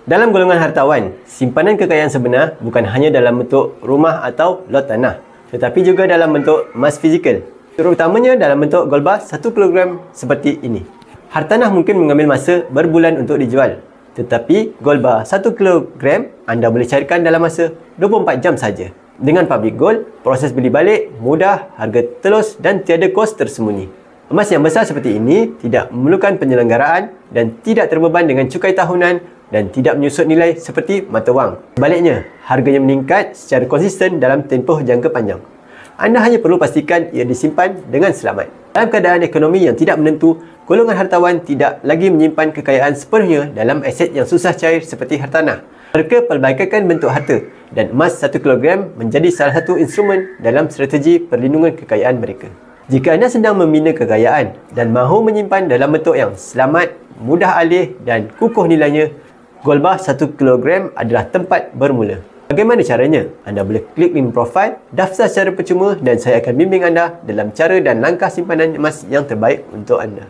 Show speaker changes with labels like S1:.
S1: Dalam golongan hartawan, simpanan kekayaan sebenar bukan hanya dalam bentuk rumah atau lot tanah, tetapi juga dalam bentuk emas fizikal, terutamanya dalam bentuk gold bar 1 kilogram seperti ini. Hartanah mungkin mengambil masa berbulan untuk dijual, tetapi gold bar 1 kilogram anda boleh carikan dalam masa 24 jam saja. Dengan public gold, proses beli balik mudah, harga telus dan tiada kos tersembunyi. Emas yang besar seperti ini tidak memerlukan penyelenggaraan dan tidak terbeban dengan cukai tahunan dan tidak menyusut nilai seperti mata wang. Sebaliknya, harganya meningkat secara konsisten dalam tempoh jangka panjang. Anda hanya perlu pastikan ia disimpan dengan selamat. Dalam keadaan ekonomi yang tidak menentu, golongan hartawan tidak lagi menyimpan kekayaan sepenuhnya dalam aset yang susah cair seperti hartanah. Mereka pelbagaikan bentuk harta dan emas 1 kilogram menjadi salah satu instrumen dalam strategi perlindungan kekayaan mereka. Jika anda sedang membina kekayaan dan mahu menyimpan dalam bentuk yang selamat, mudah alih dan kukuh nilainya, gold bar 1 kilogram adalah tempat bermula. Bagaimana caranya? Anda boleh klik link profil, daftar secara percuma dan saya akan bimbing anda dalam cara dan langkah simpanan emas yang terbaik untuk anda.